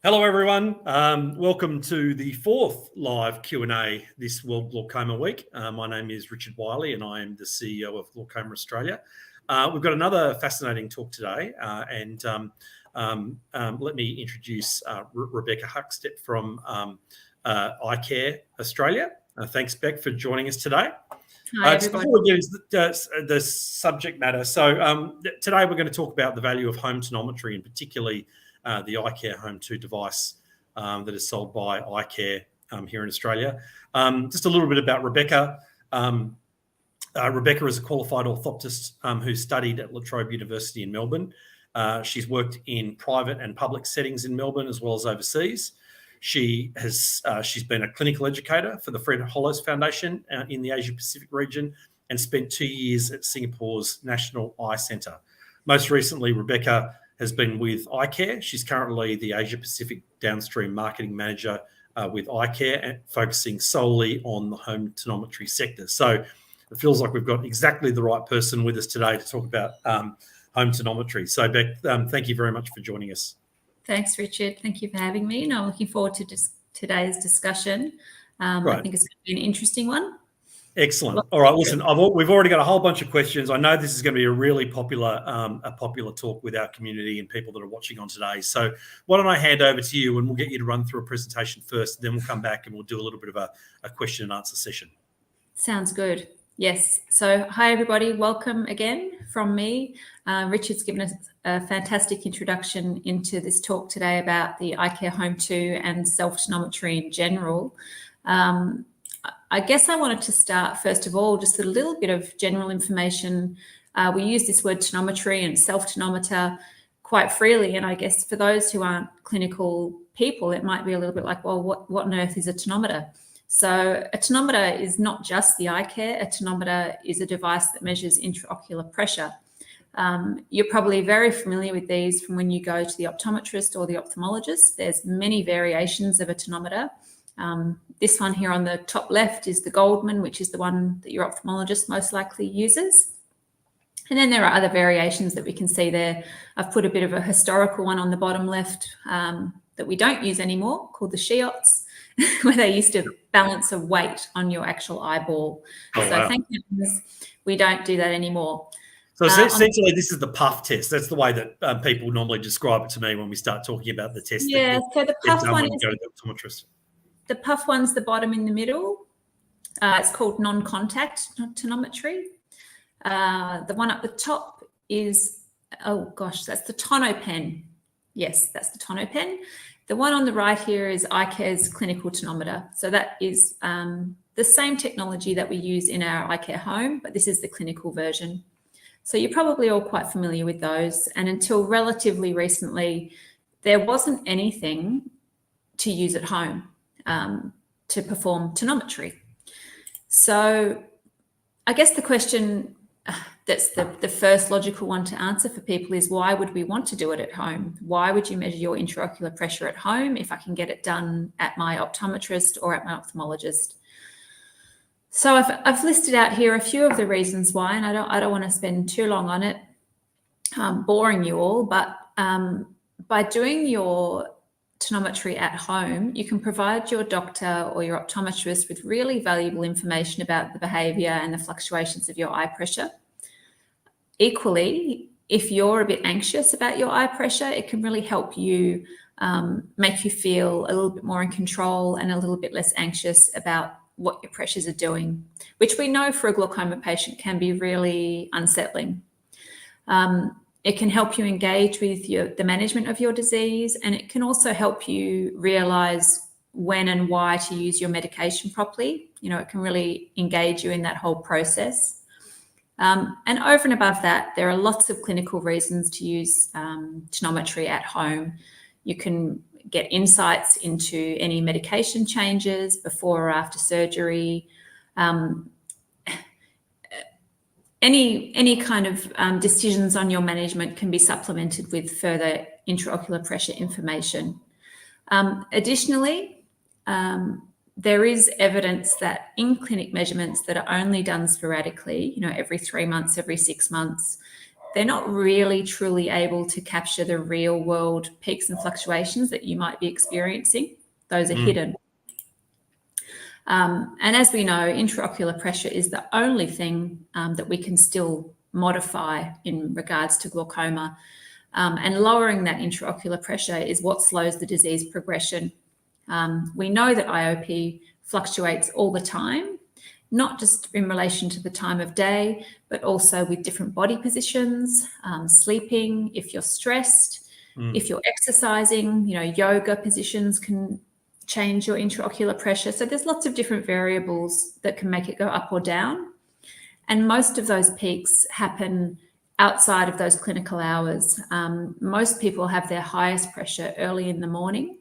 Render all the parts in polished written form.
Hello, everyone. Welcome to the fourth live Q&A this World Glaucoma Week. My name is Richard Wiley and I am the CEO of Glaucoma Australia. We've got another fascinating talk today and let me introduce Rebecca Huxstep from iCare Australia. Thanks, Beck, for joining us today. Hi, before we get into the subject matter, today we're going to talk about the value of home tonometry and particularly the iCare HOME2 device that is sold by iCare here in Australia. Just a little bit about Rebecca. Rebecca is a qualified orthoptist who studied at Trobe University in Melbourne. She's worked in private and public settings in Melbourne as well as overseas. She's been a clinical educator for the Fred Hollows Foundation in the Asia Pacific region and spent 2 years at Singapore's National Eye Centre. Most recently, Rebecca has been with iCare. She's currently the Asia Pacific downstream marketing manager with iCare and focusing solely on the home tonometry sector. So it feels like we've got exactly the right person with us today to talk about home tonometry. So Beck, thank you very much for joining us. Thanks, Richard. Thank you for having me. And I'm looking forward to today's discussion. I think it's going to be an interesting one. Excellent. All right, listen, we've already got a whole bunch of questions. I know this is going to be a really popular talk with our community and people that are watching on today. So why don't I hand over to you and we'll get you to run through a presentation first, then we'll come back and we'll do a little bit of a question and answer session. Sounds good. Yes. So hi, everybody. Welcome again from me. Richard's given us a fantastic introduction into this talk today about the iCare HOME2 and self-tonometry in general. I guess I wanted to start, first of all, just a little bit of general information. We use this word tonometry and self-tonometer quite freely. And I guess for those who aren't clinical people, it might be a little bit like, well, what on earth is a tonometer? So a tonometer is not just the iCare. A tonometer is a device that measures intraocular pressure. You're probably very familiar with these from when you go to the optometrist or the ophthalmologist. There's many variations of a tonometer. This one here on the top left is the Goldman, which is the one that your ophthalmologist most likely uses. And then there are other variations that we can see there. I've put a bit of a historical one on the bottom left that we don't use anymore, called the Shiots, where they used to balance a weight on your actual eyeball. Wow. Thank goodness we don't do that anymore. So essentially, this is the puff test. That's the way that people normally describe it to me when we start talking about the test. Yeah, so the puff one is go to the optometrist. The puff one's the bottom in the middle. It's called non-contact tonometry. The one at the top is, that's the TonoPen. Yes, that's the TonoPen. The one on the right here is iCare's clinical tonometer. So that is the same technology that we use in our iCare Home, but this is the clinical version. So you're probably all quite familiar with those. And until relatively recently, there wasn't anything to use at home to perform tonometry. So I guess the question that's the first logical one to answer for people is, why would we want to do it at home? Why would you measure your intraocular pressure at home if I can get it done at my optometrist or at my ophthalmologist? So I've listed out here a few of the reasons why, and I don't want to spend too long on it, boring you all, but by doing your tonometry at home, you can provide your doctor or your optometrist with really valuable information about the behavior and the fluctuations of your eye pressure. Equally, if you're a bit anxious about your eye pressure, it can really help you make you feel a little bit more in control and a little bit less anxious about what your pressures are doing, which we know for a glaucoma patient can be really unsettling. It can help you engage with the management of your disease, and it can also help you realize when and why to use your medication properly. You know, it can really engage you in that whole process. And over and above that, there are lots of clinical reasons to use tonometry at home. You can get insights into any medication changes before or after surgery. Any kind of decisions on your management can be supplemented with further intraocular pressure information. Additionally, there is evidence that in-clinic measurements that are only done sporadically, every 3 months, every 6 months, they're not really truly able to capture the real world peaks and fluctuations that you might be experiencing. Those are hidden. And as we know, intraocular pressure is the only thing that we can still modify in regards to glaucoma. And lowering that intraocular pressure is what slows the disease progression. We know that IOP fluctuates all the time, not just in relation to the time of day, but also with different body positions, sleeping, if you're stressed, if you're exercising, yoga positions can change your intraocular pressure. So there's lots of different variables that can make it go up or down. And most of those peaks happen outside of those clinical hours. Most people have their highest pressure early in the morning.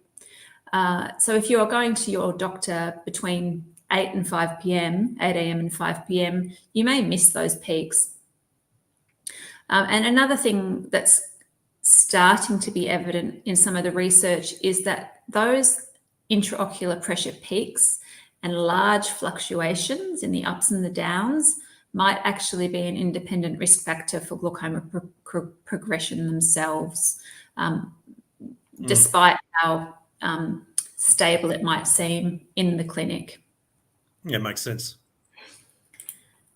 So if you are going to your doctor between 8 and 5 p.m., 8 a.m. and 5 p.m., you may miss those peaks. And another thing that's starting to be evident in some of the research is that those intraocular pressure peaks and large fluctuations in the ups and the downs might actually be an independent risk factor for glaucoma progression themselves, despite how stable it might seem in the clinic. Yeah, makes sense.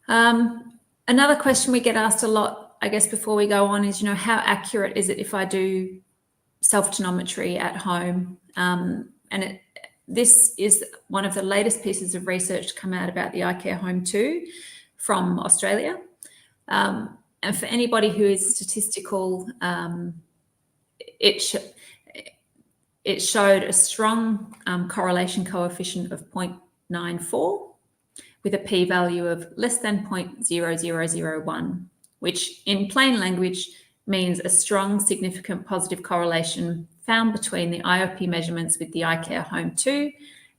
Another question we get asked a lot, I guess, before we go on is, how accurate is it if I do self-tonometry at home? This is one of the latest pieces of research to come out about the iCare HOME2 from Australia. And for anybody who is statistical, it showed a strong correlation coefficient of 0.94 with a p-value of less than 0.0001, which in plain language means a strong, significant positive correlation found between the IOP measurements with the iCare HOME2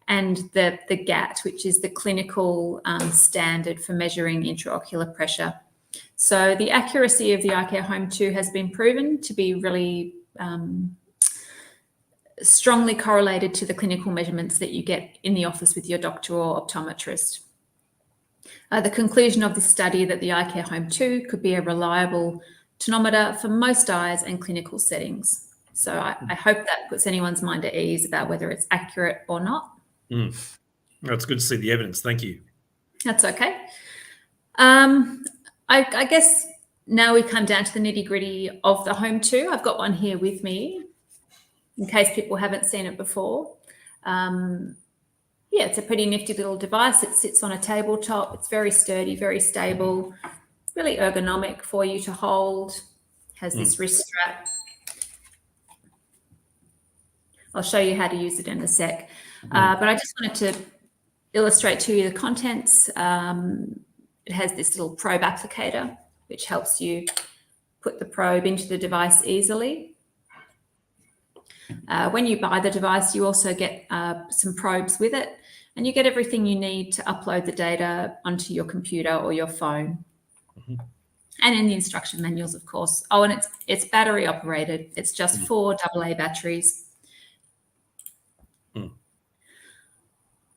and the GAT, which is the clinical standard for measuring intraocular pressure. So the accuracy of the iCare HOME2 has been proven to be really strongly correlated to the clinical measurements that you get in the office with your doctor or optometrist. The conclusion of this study that the iCare HOME2 could be a reliable tonometer for most eyes and clinical settings. So I hope that puts anyone's mind at ease about whether it's accurate or not. That's good to see the evidence. Thank you. That's okay. I guess now we come down to the nitty-gritty of the HOME2. I've got one here with me in case people haven't seen it before. Yeah, it's a pretty nifty little device. It sits on a tabletop. It's very sturdy, very stable, really ergonomic for you to hold. Has this wrist strap. I'll show you how to use it in a sec. But I just wanted to illustrate to you the contents. It has this little probe applicator, which helps you put the probe into the device easily. When you buy the device, you also get some probes with it, and you get everything you need to upload the data onto your computer or your phone. And in the instruction manuals, of course. Oh, and it's battery operated. It's just 4 AA batteries.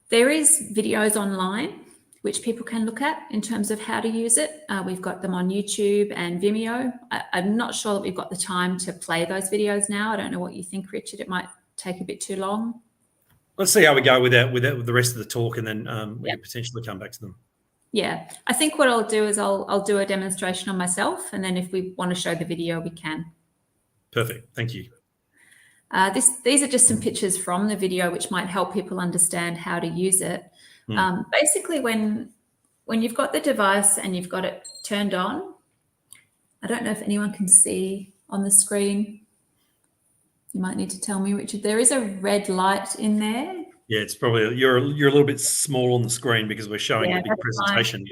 There is videos online which people can look at in terms of how to use it. We've got them on YouTube and Vimeo. I'm not sure that we've got the time to play those videos now. I don't know what you think, Richard. It might take a bit too long. Let's see how we go with the rest of the talk, and then we can potentially come back to them. Yeah, I think what I'll do is I'll do a demonstration on myself, and then if we want to show the video, we can. Perfect. Thank you. These are just some pictures from the video which might help people understand how to use it. Basically, when you've got the device and you've got it turned on, I don't know if anyone can see on the screen. You might need to tell me, Richard. There is a red light in there. Yeah, it's probably you're a little bit small on the screen because we're showing a big presentation.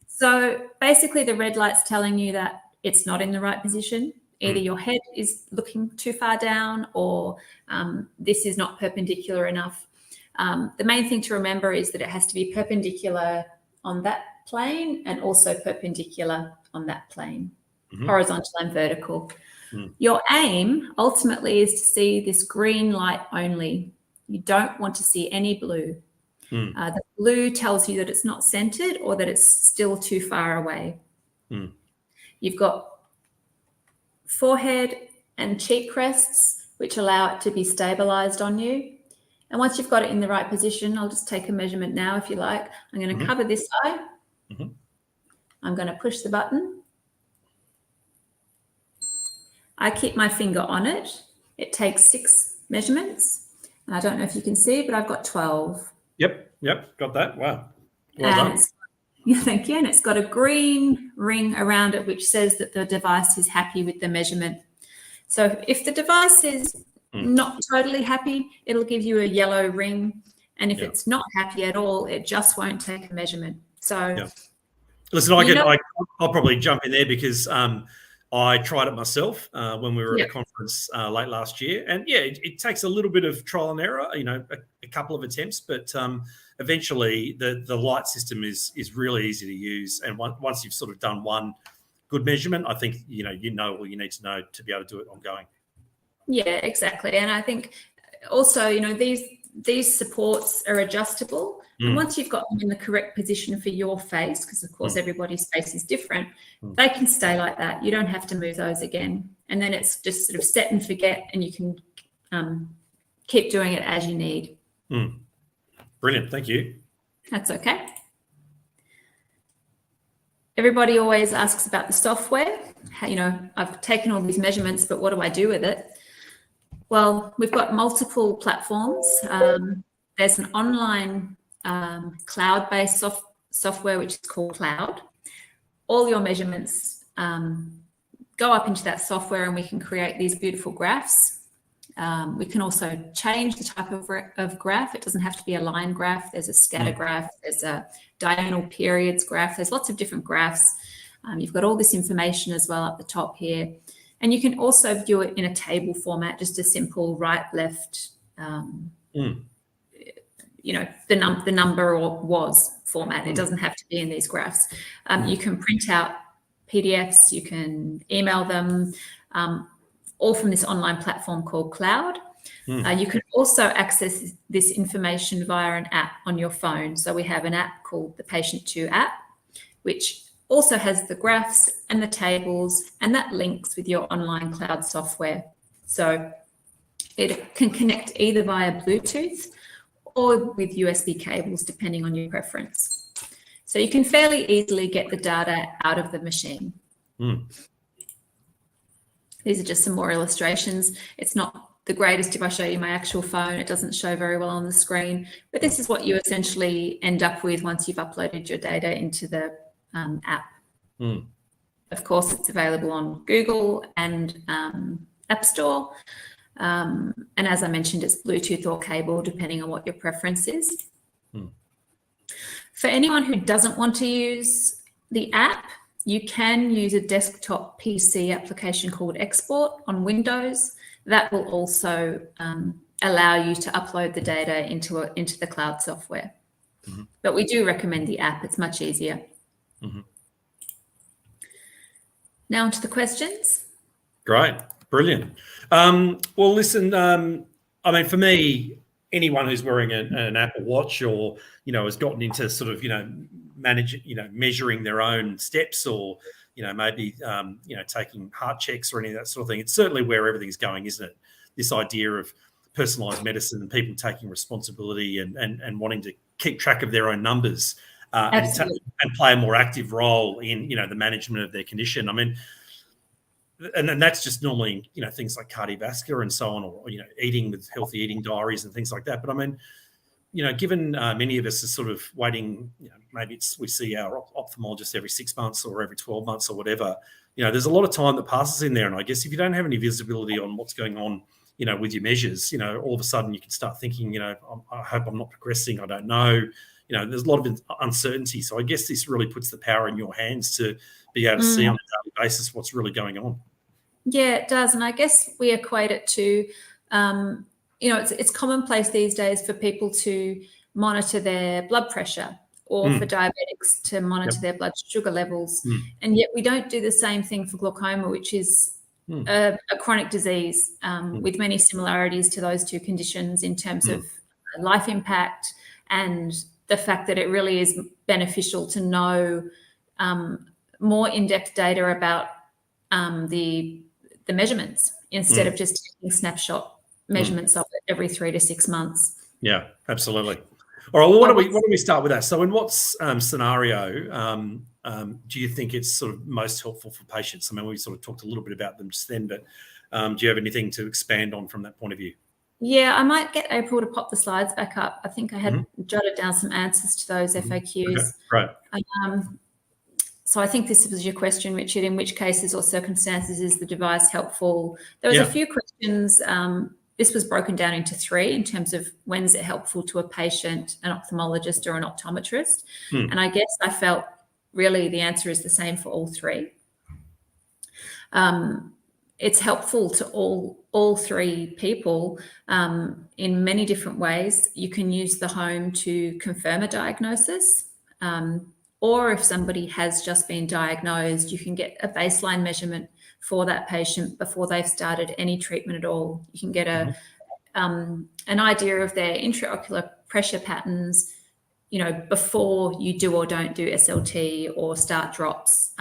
So basically, the red light's telling you that it's not in the right position. Either your head is looking too far down, or this is not perpendicular enough. The main thing to remember is that it has to be perpendicular on that plane and also perpendicular on that plane, horizontal and vertical. Your aim ultimately is to see this green light only. You don't want to see any blue. The blue tells you that it's not centered or that it's still too far away. You've got forehead and cheek rests, which allow it to be stabilized on you. And once you've got it in the right position, I'll just take a measurement now if you like. I'm going to cover this eye. I'm going to push the button. I keep my finger on it. It takes 6 measurements. And I don't know if you can see, but I've got 12. Yep, got that. Wow. Well done. Thank you. And it's got a green ring around it, which says that the device is happy with the measurement. So if the device is not totally happy, it'll give you a yellow ring. And if it's not happy at all, it just won't take a measurement. So listen, I'll probably jump in there because I tried it myself when we were at a conference late last year. And it takes a little bit of trial and error, a couple of attempts, but eventually the light system is really easy to use. And once you've sort of done one good measurement, I think, you know all you need to know to be able to do it ongoing. Yeah, exactly. And I think also, these supports are adjustable. And once you've got them in the correct position for your face, because of course everybody's face is different, they can stay like that. You don't have to move those again. And then it's just sort of set and forget, and you can keep doing it as you need. Brilliant. Thank you. That's okay. Everybody always asks about the software. I've taken all these measurements, but what do I do with it? Well, we've got multiple platforms. There's an online cloud-based software, which is called Cloud. All your measurements go up into that software, and we can create these beautiful graphs. We can also change the type of graph. It doesn't have to be a line graph. There's a scatter graph. There's a diagonal periods graph. There's lots of different graphs. You've got all this information as well at the top here. And you can also view it in a table format, just a simple right, left, the number or was format. It doesn't have to be in these graphs. You can print out PDFs. You can email them, all from this online platform called Cloud. You can also access this information via an app on your phone. So we have an app called the HOME2 app, which also has the graphs and the tables, and that links with your online cloud software. So it can connect either via Bluetooth or with USB cables, depending on your preference. So you can fairly easily get the data out of the machine. These are just some more illustrations. It's not the greatest if I show you my actual phone. It doesn't show very well on the screen, but this is what you essentially end up with once you've uploaded your data into the app. Of course, it's available on Google and App Store. And as I mentioned, it's Bluetooth or cable, depending on what your preference is. For anyone who doesn't want to use the app, you can use a desktop PC application called Export on Windows. That will also allow you to upload the data into the cloud software. But we do recommend the app. It's much easier. Now onto the questions. Great. Brilliant. Well, listen, for me, anyone who's wearing an Apple Watch or, has gotten into sort of, measuring their own steps or, maybe, taking heart checks or any of that sort of thing, it's certainly where everything's going, isn't it? This idea of personalised medicine and people taking responsibility and wanting to keep track of their own numbers and play a more active role in, the management of their condition. And that's just normally, things like cardiovascular and so on, or, eating with healthy eating diaries and things like that. But given many of us are sort of waiting, maybe we see our ophthalmologist every 6 months or every 12 months or whatever, there's a lot of time that passes in there. And I guess if you don't have any visibility on what's going on, with your measures, all of a sudden you can start thinking, I hope I'm not progressing. I don't know. There's a lot of uncertainty. So I guess this really puts the power in your hands to be able to see on a daily basis what's really going on. Yeah, it does. And I guess we equate it to, it's commonplace these days for people to monitor their blood pressure or for diabetics to monitor their blood sugar levels. And yet we don't do the same thing for glaucoma, which is a chronic disease with many similarities to those two conditions in terms of life impact and the fact that it really is beneficial to know more in-depth data about the the measurements instead of just taking snapshot measurements of it every 3 to 6 months. Yeah, absolutely. All right. Well, why don't we start with that? So, in what scenario do you think it's sort of most helpful for patients? I mean, we sort of talked a little bit about them just then, but do you have anything to expand on from that point of view? Yeah, I might get April to pop the slides back up. I think I had jotted down some answers to those FAQs. Okay, great. So I think this was your question, Richard. In which cases or circumstances is the device helpful? There was a few questions. This was broken down into 3 in terms of when is it helpful to a patient, an ophthalmologist, or an optometrist. And I guess I felt really the answer is the same for all 3. It's helpful to all 3 people in many different ways. You can use the home to confirm a diagnosis, or if somebody has just been diagnosed, you can get a baseline measurement for that patient before they've started any treatment at all. You can get an idea of their intraocular pressure patterns, before you do or don't do SLT or start drops,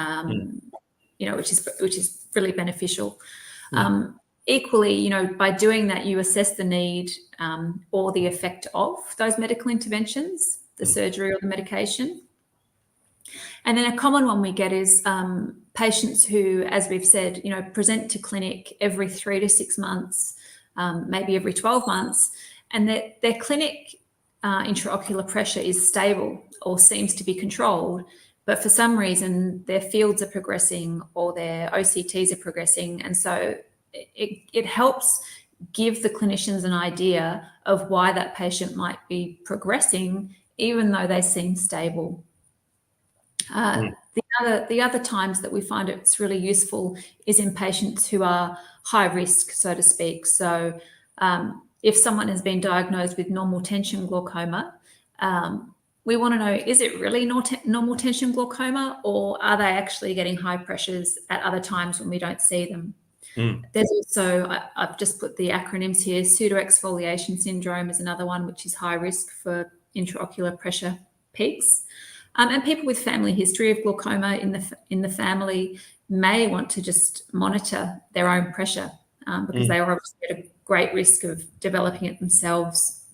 which is really beneficial. Equally, by doing that, you assess the need or the effect of those medical interventions, the surgery or the medication. And then a common one we get is patients who, as we've said, present to clinic every 3 to 6 months, maybe every 12 months, and their clinic intraocular pressure is stable or seems to be controlled, but for some reason their fields are progressing or their OCTs are progressing. And so it helps give the clinicians an idea of why that patient might be progressing, even though they seem stable. The other times that we find it's really useful is in patients who are high risk, so to speak. So if someone has been diagnosed with normal tension glaucoma, we want to know, is it really normal tension glaucoma, or are they actually getting high pressures at other times when we don't see them? There's also, I've just put the acronyms here, pseudoexfoliation syndrome is another one, which is high risk for intraocular pressure peaks. And people with family history of glaucoma in the family may want to just monitor their own pressure because they are obviously at a great risk of developing it themselves.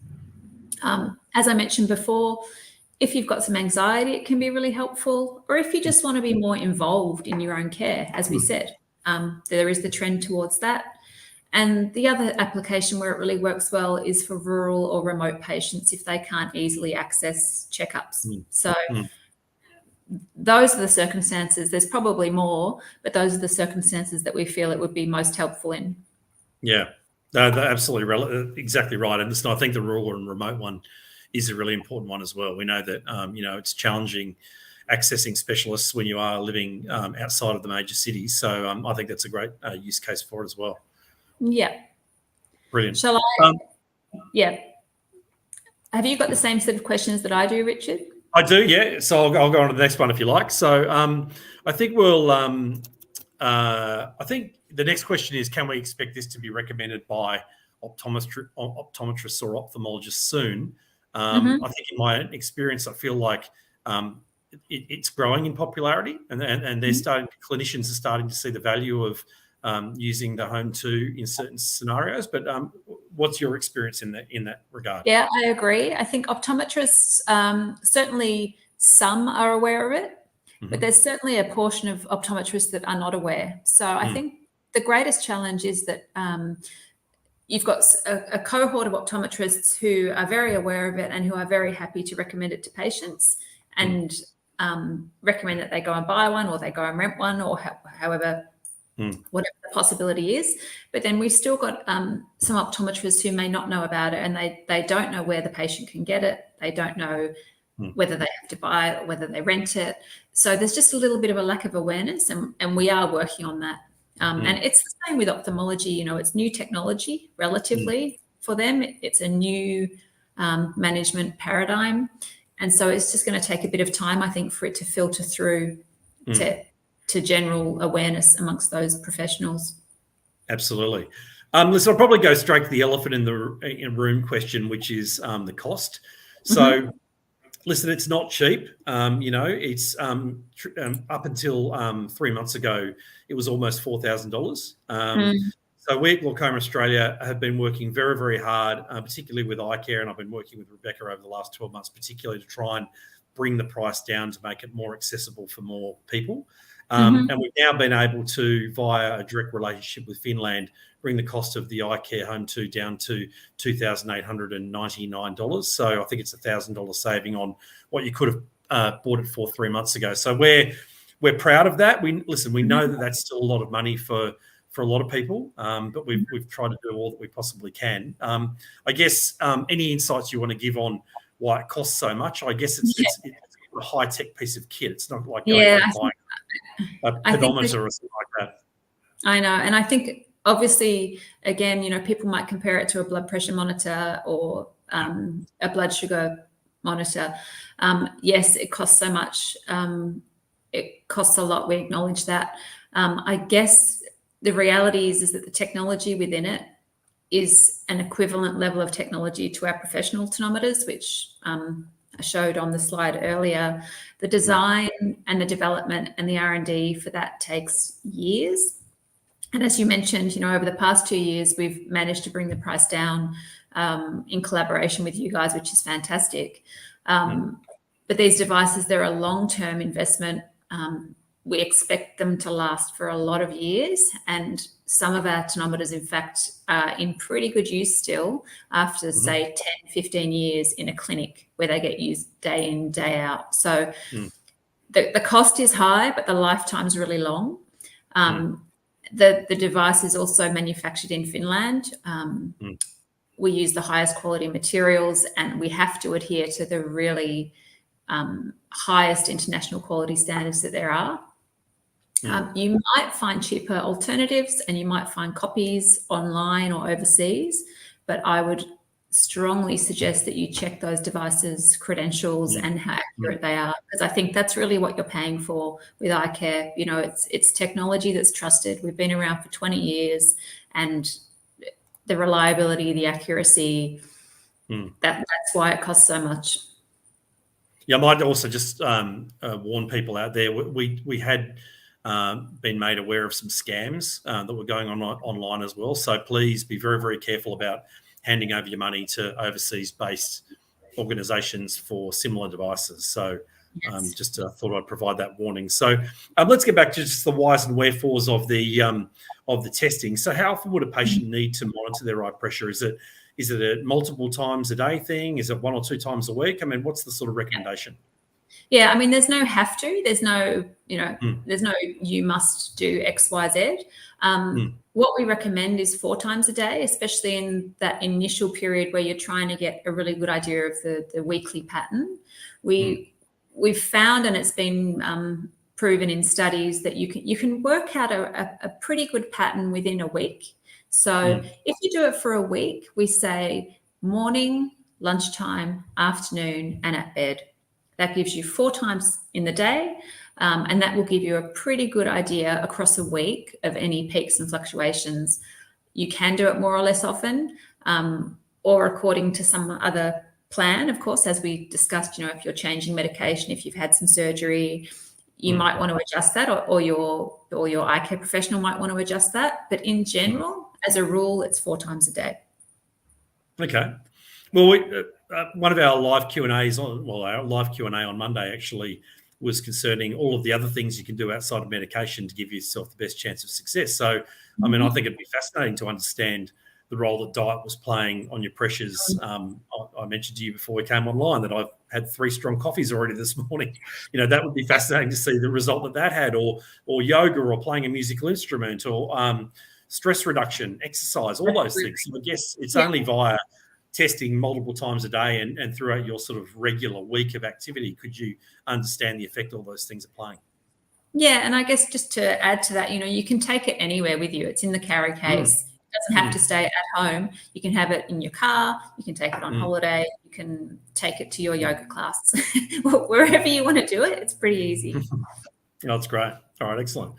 As I mentioned before, if you've got some anxiety, it can be really helpful. Or if you just want to be more involved in your own care, as we said, there is the trend towards that. And the other application where it really works well is for rural or remote patients if they can't easily access checkups. So those are the circumstances. There's probably more, but those are the circumstances that we feel it would be most helpful in. Yeah, they're absolutely exactly right. And I think the rural and remote one is a really important one as well. We know that, it's challenging accessing specialists when you are living outside of the major cities. So I think that's a great use case for it as well. Yeah. Brilliant. Shall I? Yeah. Have you got the same set of questions that I do, Richard? I do, yeah. So I'll go on to the next one if you like. So I think I think the next question is, can we expect this to be recommended by optometrists or ophthalmologists soon? I think in my experience, I feel like it's growing in popularity, and they're clinicians are starting to see the value of using the HOME2 in certain scenarios. But what's your experience in that regard? Yeah, I agree. I think optometrists, certainly some are aware of it, but there's certainly a portion of optometrists that are not aware. So I think the greatest challenge is that you've got a cohort of optometrists who are very aware of it and who are very happy to recommend it to patients and recommend that they go and buy one or they go and rent one or however, whatever the possibility is. But then we've still got some optometrists who may not know about it, and they don't know where the patient can get it. They don't know whether they have to buy it or whether they rent it. So there's just a little bit of a lack of awareness, and we are working on that. And it's the same with ophthalmology. It's new technology relatively for them. It's a new management paradigm. And so it's just going to take a bit of time, I think, for it to filter through to general awareness amongst those professionals. Absolutely. Listen, I'll probably go straight to the elephant in the room question, which is the cost. So Listen, it's not cheap. It's up until 3 months ago, it was almost $4,000. So we at Glaucoma Australia have been working very, very hard, particularly with iCare, and I've been working with Rebecca over the last 12 months, particularly to try and bring the price down to make it more accessible for more people. And we've now been able to, via a direct relationship with Finland, bring the cost of the iCare HOME2 down to $2,899. So I think it's $1,000 saving on what you could have bought it for 3 months ago. So we're proud of that. We know that that's still a lot of money for a lot of people, but we've tried to do all that we possibly can. I guess any insights you want to give on why it costs so much? I guess it's a high-tech piece of kit. It's not like going and buying a pedometer or something like that. I know. And I think, obviously, again, people might compare it to a blood pressure monitor or a blood sugar monitor. Yes, it costs so much. It costs a lot. We acknowledge that. I guess the reality is that the technology within it is an equivalent level of technology to our professional tonometers, which I showed on the slide earlier. The design and the development and the R&D for that takes years. And as you mentioned, over the past 2 years, we've managed to bring the price down in collaboration with you guys, which is fantastic. But these devices, they're a long-term investment. We expect them to last for a lot of years, and some of our tonometers, in fact, are in pretty good use still after, say, 10, 15 years in a clinic where they get used day in, day out. So the cost is high, but the lifetime is really long. The device is also manufactured in Finland. We use the highest quality materials, and we have to adhere to the really highest international quality standards that there are. You might find cheaper alternatives, and you might find copies online or overseas, but I would strongly suggest that you check those devices' credentials and how accurate they are, because I think that's really what you're paying for with iCare. It's technology that's trusted. We've been around for 20 years, and the reliability, the accuracy, that's why it costs so much. Yeah, I might also just warn people out there. We had been made aware of some scams that were going on online as well. So please be very, very careful about handing over your money to overseas-based organisations for similar devices. So just thought I'd provide that warning. So let's get back to just the whys and wherefores of the testing. So how often would a patient need to monitor their eye pressure? Is it a multiple times a day thing? Is it 1 or 2 times a week? I mean, what's the sort of recommendation? Yeah, I mean, there's no have to. There's no, there's no you must do X, Y, Z. What we recommend is 4 times a day, especially in that initial period where you're trying to get a really good idea of the weekly pattern. We've found, and it's been proven in studies, that you can work out a pretty good pattern within a week. So if you do it for a week, we say morning, lunchtime, afternoon, and at bed. That gives you 4 times in the day, and that will give you a pretty good idea across a week of any peaks and fluctuations. You can do it more or less often, or according to some other plan, of course, as we discussed. If you're changing medication, if you've had some surgery, you might want to adjust that, or your iCare professional might want to adjust that. But in general, as a rule, it's 4 times a day. Okay. Well, one of our live Q&As, our live Q&A on Monday actually was concerning all of the other things you can do outside of medication to give yourself the best chance of success. So, I mean, I think it'd be fascinating to understand the role that diet was playing on your pressures. I mentioned to you before we came online that I've had 3 strong coffees already this morning. That would be fascinating to see the result that had, or yoga, or playing a musical instrument, or stress reduction, exercise, all those things. So I guess it's only via testing multiple times a day and throughout your sort of regular week of activity could you understand the effect all those things are playing. Yeah, and I guess just to add to that, you can take it anywhere with you. It's in the carry case. It doesn't have to stay at home. You can have it in your car. You can take it on holiday. You can take it to your yoga class. Wherever you want to do it, it's pretty easy. That's great. All right, excellent.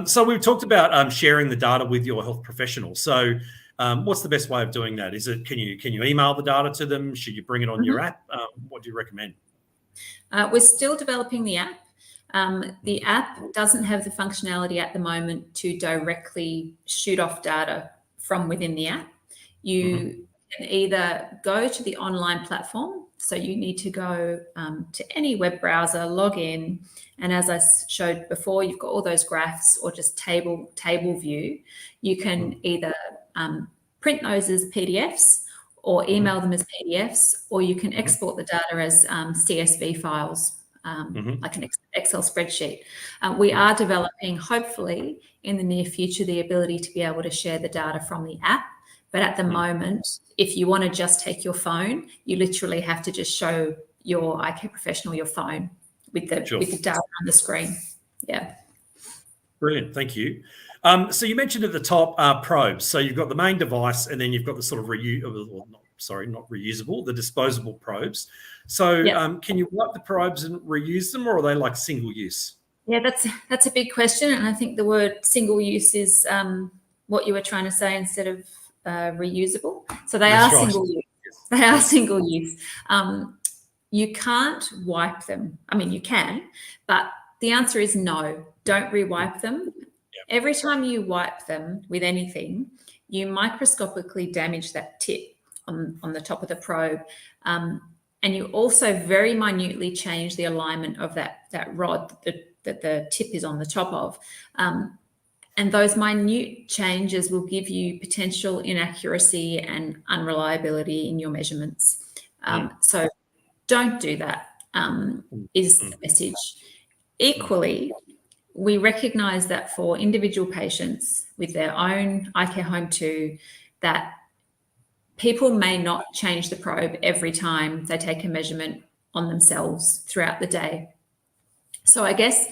So we've talked about sharing the data with your health professional. So what's the best way of doing that? Is it can you email the data to them? Should you bring it on your app? What do you recommend? We're still developing the app. The app doesn't have the functionality at the moment to directly shoot off data from within the app. You can either go to the online platform, so you need to go to any web browser, log in, and as I showed before, you've got all those graphs or just table view. You can either print those as PDFs or email them as PDFs, or you can export the data as CSV files, like an Excel spreadsheet. We are developing, hopefully, in the near future, the ability to be able to share the data from the app. But at the moment, if you want to just take your phone, you literally have to just show your iCare professional your phone with the data on the screen. Yeah. Brilliant. Thank you. So you mentioned at the top probes. So you've got the main device, and then you've got the sort of not reusable, the disposable probes. So can you wipe the probes and reuse them, or are they like single use? Yeah, that's a big question, and I think the word single use is what you were trying to say instead of reusable. So they are single use. They are single use. You can't wipe them. I mean, you can, but the answer is no. Don't re-wipe them. Every time you wipe them with anything, you microscopically damage that tip on the top of the probe. And you also very minutely change the alignment of that rod that the tip is on the top of. And those minute changes will give you potential inaccuracy and unreliability in your measurements. So don't do that, is the message. Equally, we recognise that for individual patients with their own iCare HOME2, that people may not change the probe every time they take a measurement on themselves throughout the day. So I guess,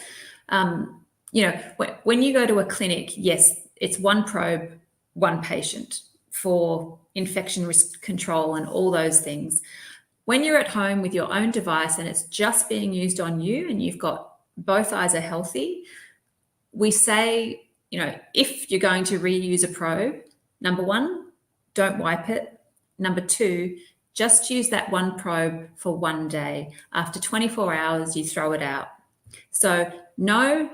when you go to a clinic, yes, it's one probe, one patient for infection risk control and all those things. When you're at home with your own device and it's just being used on you and you've got both eyes are healthy, we say, if you're going to reuse a probe, number one, don't wipe it. Number two, just use that one probe for one day. After 24 hours, you throw it out. So no,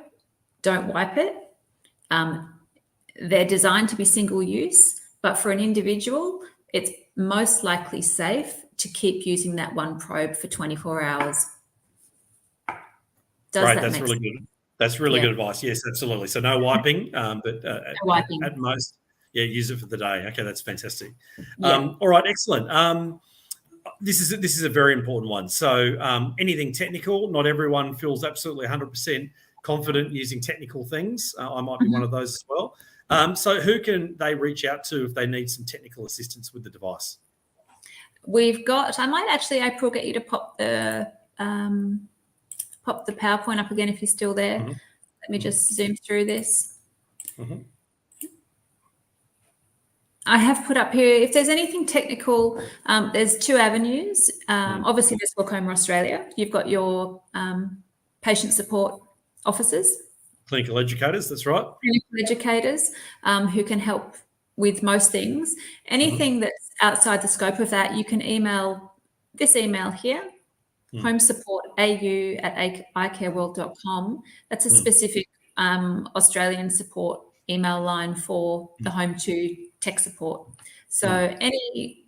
don't wipe it. They're designed to be single use, but for an individual, it's most likely safe to keep using that one probe for 24 hours. That's really good. That's really good advice. Yes, absolutely. So no wiping, but at most, use it for the day. Okay, that's fantastic. All right, excellent. This is a very important one. So anything technical, not everyone feels absolutely 100% confident using technical things. I might be one of those as well. So who can they reach out to if they need some technical assistance with the device? I might actually, April, get you to pop the PowerPoint up again if you're still there. Let me just zoom through this. I have put up here, if there's anything technical, there's two avenues. Obviously, there's Glaucoma Australia. You've got your patient support officers. Clinical educators, that's right. Clinical educators who can help with most things. Anything that's outside the scope of that, you can email this email here, homesupportau@icareworld.com. That's a specific Australian support email line for the HOME2 tech support. So any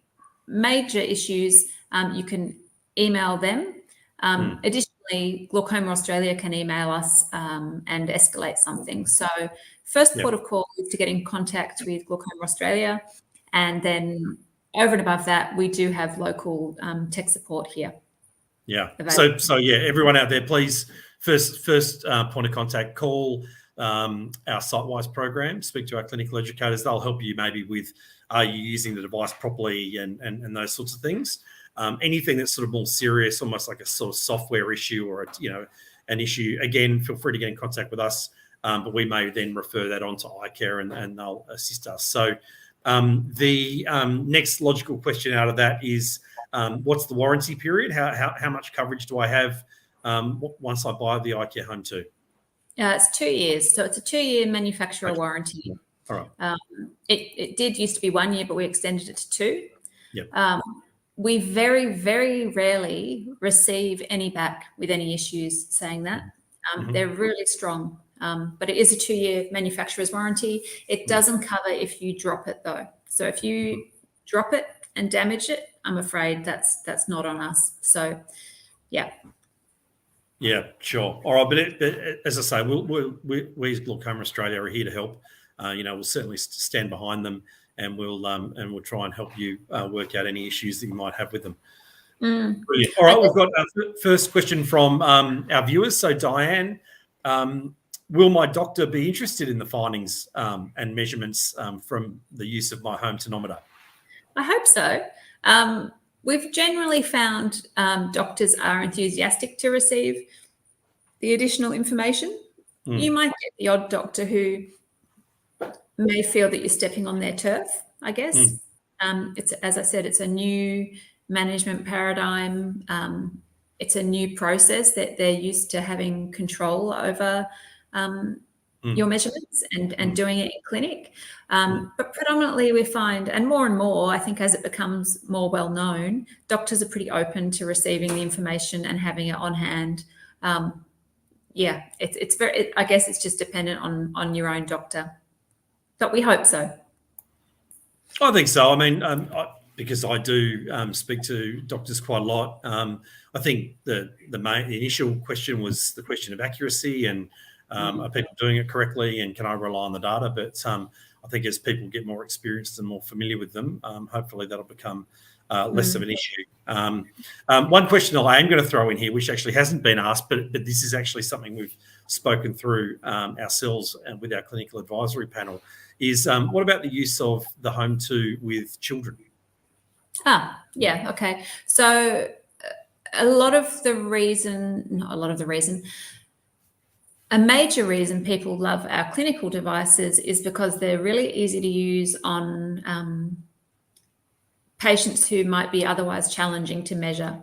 major issues, you can email them. Additionally, Glaucoma Australia can email us and escalate something. So first port of call is to get in contact with Glaucoma Australia, and then over and above that, we do have local tech support here. Yeah. So everyone out there, please first point of contact, call our site-wise program, speak to our clinical educators. They'll help you maybe with are you using the device properly and those sorts of things. Anything that's sort of more serious, almost like a sort of software issue or an issue, again, feel free to get in contact with us. But we may then refer that on to iCare and they'll assist us. So the next logical question out of that is, what's the warranty period? How much coverage do I have once I buy the iCare HOME2? It's 2 years. So it's a 2-year manufacturer warranty. All right. It did used to be 1 year, but we extended it to 2. Yep. we very, very rarely receive any back with any issues saying that. They're really strong. But it is a 2-year manufacturer's warranty. It doesn't cover if you drop it, though. So if you drop it and damage it, I'm afraid that's not on us. So, yeah. Yeah, sure. All right, but as I say, we as Glaucoma Australia are here to help. We'll certainly stand behind them, and we'll try and help you work out any issues that you might have with them. Brilliant. All right, we've got our first question from our viewers. So, Diane, will my doctor be interested in the findings and measurements from the use of my home tonometer? I hope so. We've generally found doctors are enthusiastic to receive the additional information. You might get the odd doctor who may feel that you're stepping on their turf, I guess. It's, as I said, it's a new management paradigm. It's a new process that they're used to having control over your measurements and doing it in clinic. But predominantly we find, and more, I think as it becomes more well known, doctors are pretty open to receiving the information and having it on hand. It's very, I guess it's just dependent on your own doctor, but we hope so. I think so. I mean, because I do speak to doctors quite a lot. I think the initial question was the question of accuracy and are people doing it correctly, and can I rely on the data? But I think as people get more experienced and more familiar with them, hopefully that'll become less of an issue. One question I am going to throw in here, which actually hasn't been asked, but this is actually something we've spoken through ourselves and with our clinical advisory panel, is what about the use of the HOME2 with children? Yeah, okay. So a major reason people love our clinical devices is because they're really easy to use on patients who might be otherwise challenging to measure.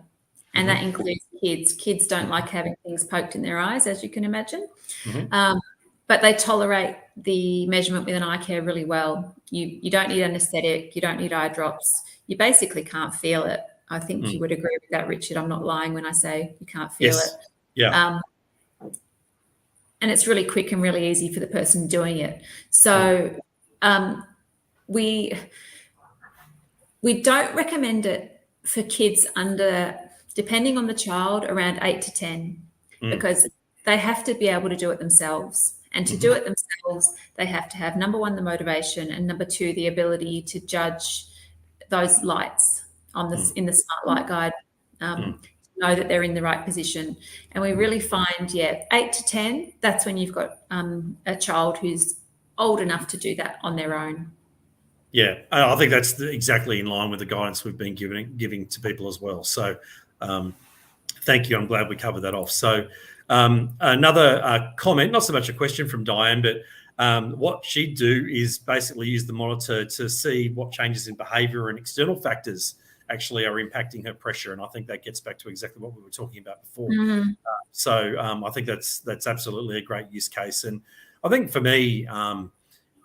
And that includes kids. Kids don't like having things poked in their eyes, as you can imagine. But they tolerate the measurement with an iCare really well. You don't need anesthetic. You don't need eye drops. You basically can't feel it. I think you would agree with that, Richard. I'm not lying when I say you can't feel it. Yeah. And it's really quick and really easy for the person doing it. So we don't recommend it for kids under, depending on the child, around 8 to 10, because they have to be able to do it themselves. And to do it themselves, they have to have, number one, the motivation, and number two, the ability to judge those lights on this in the smart light guide, know that they're in the right position. And we really find, 8 to 10, that's when you've got a child who's old enough to do that on their own. Yeah, I think that's exactly in line with the guidance we've been giving to people as well. So thank you. I'm glad we covered that off. So another comment, not so much a question from Diane, but what she'd do is basically use the monitor to see what changes in behaviour and external factors actually are impacting her pressure. And I think that gets back to exactly what we were talking about before. So I think that's absolutely a great use case. And I think for me,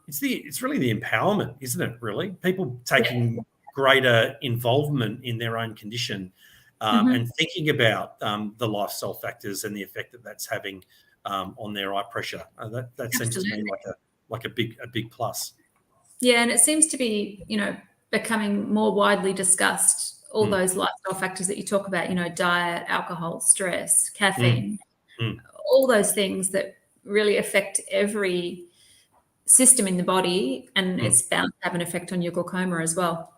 it's really the empowerment, isn't it, really? People taking greater involvement in their own condition and thinking about the lifestyle factors and the effect that that's having on their eye pressure. That seems to me like a big plus. Yeah, and it seems to be, becoming more widely discussed, all those lifestyle factors that you talk about, diet, alcohol, stress, caffeine, all those things that really affect every system in the body, and it's bound to have an effect on your glaucoma as well.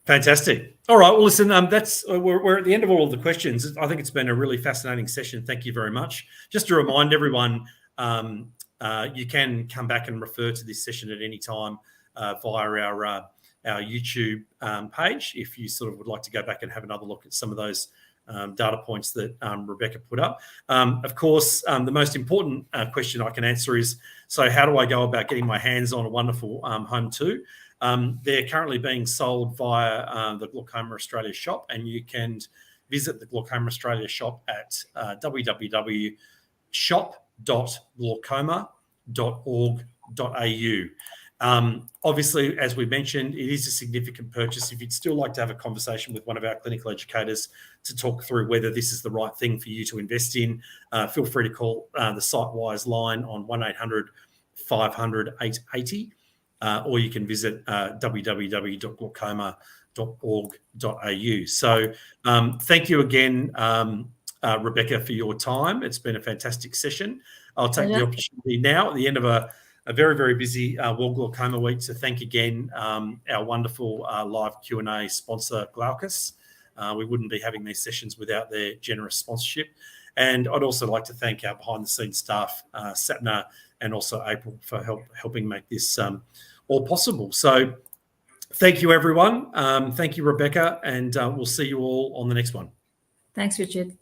Fantastic. All right. Well, listen, we're at the end of all of the questions. I think it's been a really fascinating session. Thank you very much. Just to remind everyone, you can come back and refer to this session at any time via our YouTube page, if you sort of would like to go back and have another look at some of those data points that Rebecca put up. Of course, the most important question I can answer is, so how do I go about getting my hands on a wonderful HOME2? They're currently being sold via the Glaucoma Australia shop, and you can visit the Glaucoma Australia shop at www.shop.glaucoma.org.au. Obviously, as we mentioned, it is a significant purchase. If you'd still like to have a conversation with one of our clinical educators to talk through whether this is the right thing for you to invest in, feel free to call the SiteWise line on 1800 500 880, or you can visit www.glaucoma.org.au. So thank you again, Rebecca, for your time. It's been a fantastic session. I'll take the opportunity now at the end of a very, very busy World Glaucoma Week to thank again our wonderful live Q&A sponsor, Glaucus. We wouldn't be having these sessions without their generous sponsorship. And I'd also like to thank our behind-the-scenes staff, Sapna and also April, for helping make this all possible. So thank you, everyone. Thank you, Rebecca, and we'll see you all on the next one. Thanks, Richard.